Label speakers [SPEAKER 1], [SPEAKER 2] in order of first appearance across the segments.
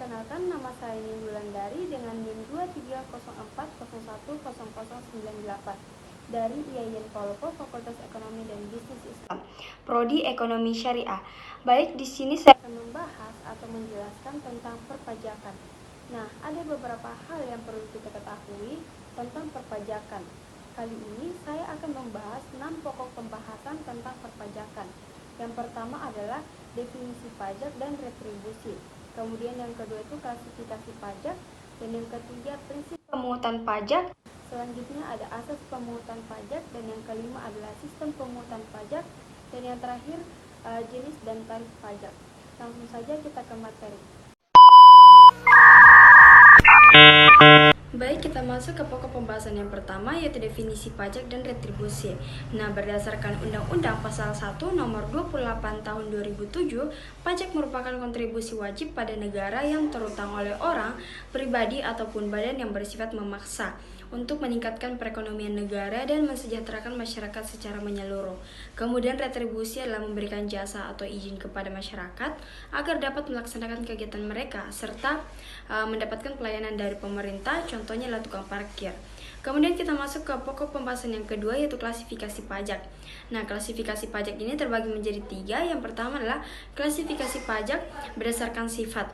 [SPEAKER 1] Perkenalkan, nama saya Nin Wulandari dengan NIM 2304010098 dari IAIN Polpo, Fakultas Ekonomi dan Bisnis Islam, Prodi Ekonomi Syariah. Baik, di sini saya akan membahas atau menjelaskan tentang perpajakan. Nah, ada beberapa hal yang perlu kita ketahui tentang perpajakan. Kali ini saya akan membahas 6 pokok pembahasan tentang perpajakan. Yang pertama adalah definisi pajak dan retribusi. Kemudian yang kedua itu klasifikasi pajak, dan yang ketiga prinsip pemungutan pajak. Selanjutnya ada asas pemungutan pajak, dan yang kelima adalah sistem pemungutan pajak, dan yang terakhir jenis dan tarif pajak. Langsung saja kita ke materi. Baik, kita masuk ke pokok pembahasan yang pertama, yaitu definisi pajak dan retribusi. Nah, berdasarkan Undang-Undang Pasal 1 Nomor 28 Tahun 2007, pajak merupakan kontribusi wajib pada negara yang terutang oleh orang, pribadi, ataupun badan yang bersifat memaksa untuk meningkatkan perekonomian negara dan mensejahterakan masyarakat secara menyeluruh. Kemudian retribusi adalah memberikan jasa atau izin kepada masyarakat agar dapat melaksanakan kegiatan mereka serta mendapatkan pelayanan dari pemerintah, contohnya adalah tukang parkir. Kemudian kita masuk ke pokok pembahasan yang kedua, yaitu klasifikasi pajak. Nah, klasifikasi pajak ini terbagi menjadi 3. Yang pertama adalah klasifikasi pajak berdasarkan sifat.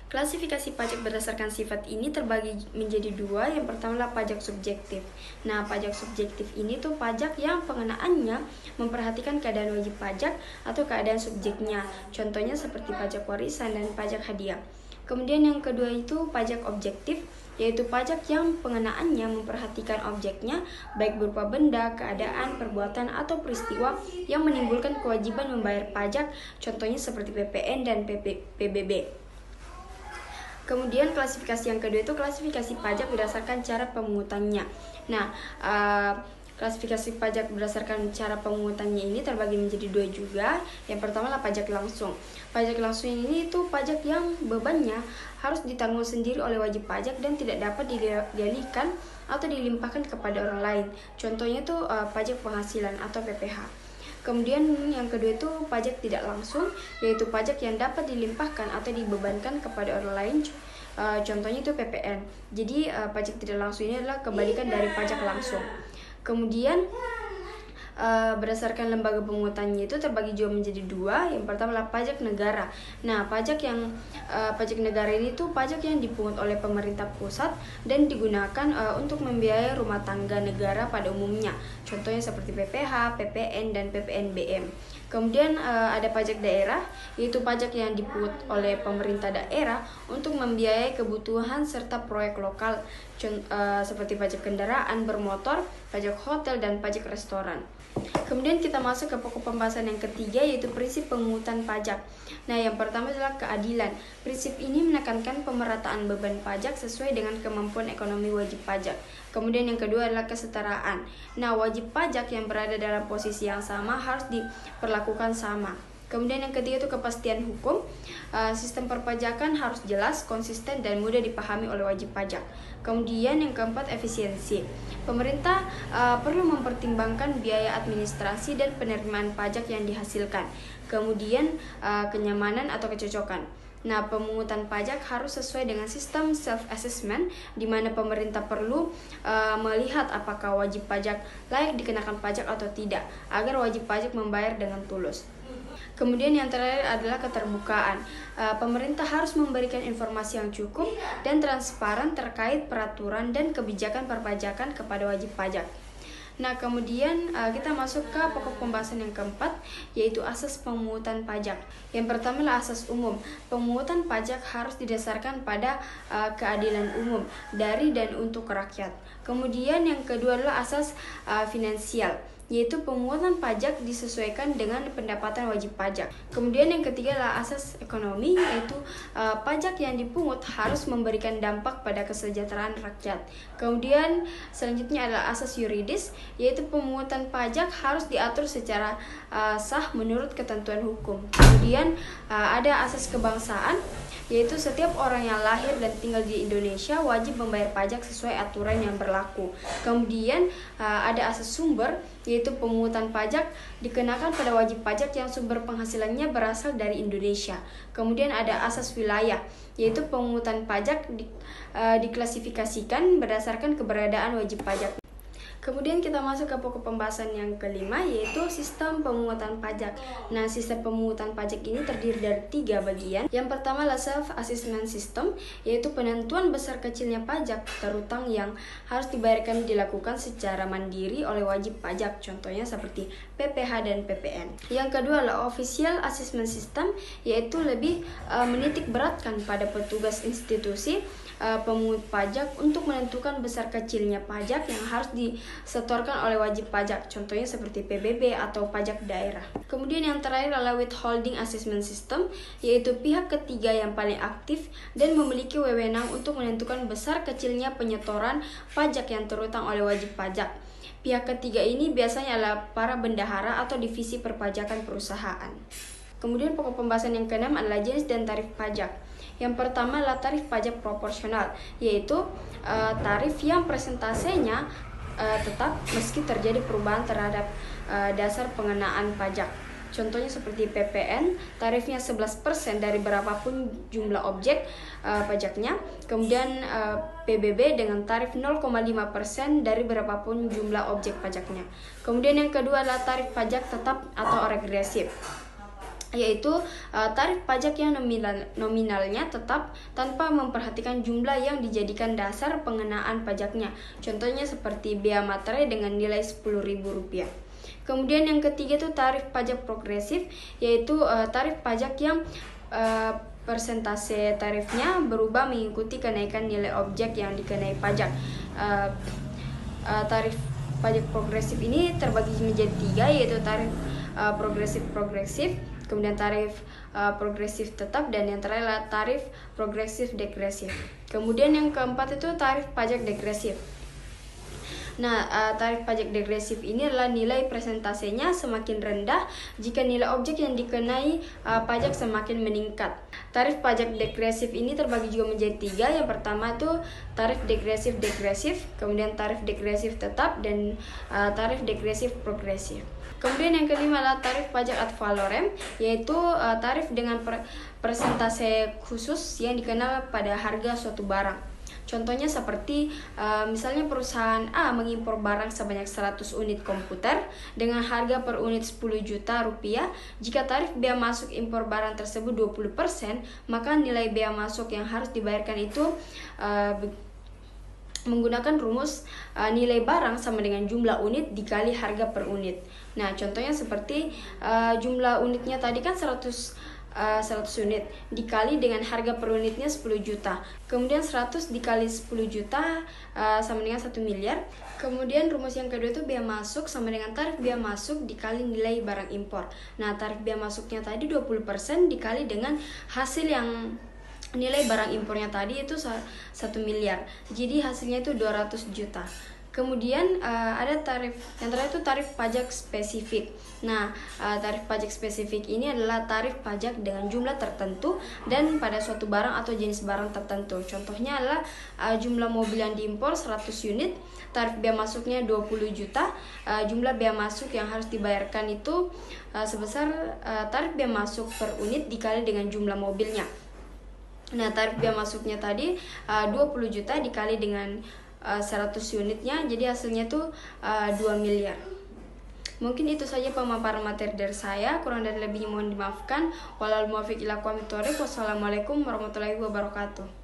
[SPEAKER 1] Klasifikasi pajak berdasarkan sifat ini terbagi menjadi 2. Yang pertama adalah pajak subjektif. Nah, pajak subjektif ini tuh pajak yang pengenaannya memperhatikan keadaan wajib pajak atau keadaan subjeknya. Contohnya seperti pajak warisan dan pajak hadiah. Kemudian yang kedua itu pajak objektif, yaitu pajak yang pengenaannya memperhatikan objeknya, baik berupa benda, keadaan, perbuatan, atau peristiwa yang menimbulkan kewajiban membayar pajak, contohnya seperti PPN dan PBB. Kemudian klasifikasi yang kedua itu klasifikasi pajak berdasarkan cara pemungutannya. Nah, klasifikasi pajak berdasarkan cara pemungutannya ini terbagi menjadi 2 juga. Yang pertama adalah pajak langsung. Pajak langsung ini itu pajak yang bebannya harus ditanggung sendiri oleh wajib pajak dan tidak dapat dialihkan atau dilimpahkan kepada orang lain. Contohnya itu pajak penghasilan atau PPh. Kemudian yang kedua itu pajak tidak langsung, yaitu pajak yang dapat dilimpahkan atau dibebankan kepada orang lain. Contohnya itu PPN. Jadi pajak tidak langsung ini adalah kebalikan dari pajak langsung. Kemudian berdasarkan lembaga pemungutannya itu terbagi juga menjadi 2. Yang pertama adalah pajak negara. Nah, pajak negara ini tuh pajak yang dipungut oleh pemerintah pusat dan digunakan untuk membiayai rumah tangga negara pada umumnya. Contohnya seperti PPh, PPN, dan PPNBM. Kemudian ada pajak daerah, yaitu pajak yang dipungut oleh pemerintah daerah untuk membiayai kebutuhan serta proyek lokal, seperti pajak kendaraan bermotor, pajak hotel, dan pajak restoran. Kemudian kita masuk ke pokok pembahasan yang ketiga, yaitu prinsip pemungutan pajak. Nah, yang pertama adalah keadilan. Prinsip ini menekankan pemerataan beban pajak sesuai dengan kemampuan ekonomi wajib pajak. Kemudian yang kedua adalah kesetaraan. Nah, wajib pajak yang berada dalam posisi yang sama harus diperlakukan sama. Kemudian yang ketiga itu kepastian hukum. Sistem perpajakan harus jelas, konsisten, dan mudah dipahami oleh wajib pajak. Kemudian yang keempat, efisiensi. Pemerintah perlu mempertimbangkan biaya administrasi dan penerimaan pajak yang dihasilkan. Kemudian kenyamanan atau kecocokan. Nah, pemungutan pajak harus sesuai dengan sistem self-assessment, di mana pemerintah perlu melihat apakah wajib pajak layak dikenakan pajak atau tidak, agar wajib pajak membayar dengan tulus. Kemudian yang terakhir adalah keterbukaan. Pemerintah harus memberikan informasi yang cukup dan transparan terkait peraturan dan kebijakan perpajakan kepada wajib pajak. Nah, kemudian kita masuk ke pokok pembahasan yang keempat, yaitu asas pemungutan pajak. Yang pertama adalah asas umum. Pemungutan pajak harus didasarkan pada keadilan umum dari dan untuk rakyat. Kemudian yang kedua adalah asas finansial, yaitu pemungutan pajak disesuaikan dengan pendapatan wajib pajak. Kemudian yang ketiga adalah asas ekonomi, yaitu pajak yang dipungut harus memberikan dampak pada kesejahteraan rakyat. Kemudian selanjutnya adalah asas yuridis, yaitu pemungutan pajak harus diatur secara sah menurut ketentuan hukum. Kemudian ada asas kebangsaan, yaitu setiap orang yang lahir dan tinggal di Indonesia wajib membayar pajak sesuai aturan yang berlaku. Kemudian ada asas sumber, yaitu pemungutan pajak dikenakan pada wajib pajak yang sumber penghasilannya berasal dari Indonesia. Kemudian ada asas wilayah, yaitu pemungutan pajak diklasifikasikan berdasarkan keberadaan wajib pajak. Kemudian kita masuk ke pokok pembahasan yang kelima, yaitu sistem pemungutan pajak. Nah, sistem pemungutan pajak ini terdiri dari 3 bagian. Yang pertama adalah self-assessment system, yaitu penentuan besar kecilnya pajak terutang yang harus dibayarkan dilakukan secara mandiri oleh wajib pajak, contohnya seperti PPh dan PPN. Yang kedua adalah official assessment system, yaitu lebih menitik beratkan pada petugas institusi pemungut pajak untuk menentukan besar kecilnya pajak yang harus disetorkan oleh wajib pajak, contohnya seperti PBB atau pajak daerah. Kemudian yang terakhir adalah withholding assessment system, yaitu pihak ketiga yang paling aktif dan memiliki wewenang untuk menentukan besar kecilnya penyetoran pajak yang terutang oleh wajib pajak. Pihak ketiga ini biasanya adalah para bendahara atau divisi perpajakan perusahaan. Kemudian pokok pembahasan yang keenam adalah jenis dan tarif pajak. Yang pertama adalah tarif pajak proporsional, yaitu tarif yang persentasenya tetap meski terjadi perubahan terhadap dasar pengenaan pajak. Contohnya seperti PPN, tarifnya 11% dari berapapun jumlah objek pajaknya. Kemudian PBB dengan tarif 0,5% dari berapapun jumlah objek pajaknya. Kemudian yang kedua adalah tarif pajak tetap atau regresif, yaitu tarif pajak yang nominalnya tetap tanpa memperhatikan jumlah yang dijadikan dasar pengenaan pajaknya. Contohnya seperti bea materai dengan nilai Rp10.000. Kemudian yang ketiga itu tarif pajak progresif, yaitu tarif pajak yang persentase tarifnya berubah mengikuti kenaikan nilai objek yang dikenai pajak. Tarif pajak progresif ini terbagi menjadi 3, yaitu tarif progresif, kemudian tarif progresif tetap, dan yang terakhir adalah tarif progresif degresif. Kemudian yang keempat itu tarif pajak degresif. Nah, tarif pajak degresif ini adalah nilai presentasenya semakin rendah jika nilai objek yang dikenai pajak semakin meningkat. Tarif pajak degresif ini terbagi juga menjadi 3. Yang pertama itu tarif degresif, kemudian tarif degresif tetap, dan tarif degresif progresif. Kemudian yang kelima adalah tarif pajak ad valorem, yaitu tarif dengan persentase khusus yang dikenal pada harga suatu barang. Contohnya seperti misalnya perusahaan A mengimpor barang sebanyak 100 unit komputer dengan harga per unit Rp10 juta. Jika tarif bea masuk impor barang tersebut 20%, maka nilai bea masuk yang harus dibayarkan itu menggunakan rumus nilai barang sama dengan jumlah unit dikali harga per unit. Nah, contohnya seperti jumlah unitnya tadi kan 100 unit dikali dengan harga per unitnya 10 juta. Kemudian 100 dikali 10 juta sama dengan 1 miliar. Kemudian rumus yang kedua itu bea masuk sama dengan tarif bea masuk dikali nilai barang impor. Nah, tarif bea masuknya tadi 20% dikali dengan hasil yang nilai barang impornya tadi itu 1 miliar. Jadi hasilnya itu 200 juta. Kemudian ada tarif yang terakhir itu tarif pajak spesifik. Nah, tarif pajak spesifik ini adalah tarif pajak dengan jumlah tertentu dan pada suatu barang atau jenis barang tertentu. Contohnya adalah jumlah mobil yang diimpor 100 unit, tarif bea masuknya 20 juta. Jumlah bea masuk yang harus dibayarkan itu sebesar tarif bea masuk per unit dikali dengan jumlah mobilnya. Nah, tarif bea masuknya tadi 20 juta dikali dengan 100 unitnya, jadi hasilnya tuh 2 miliar. Mungkin itu saja pemaparan materi dari saya, kurang dan lebihnya mohon dimaafkan. Wassalamualaikum warahmatullahi wabarakatuh.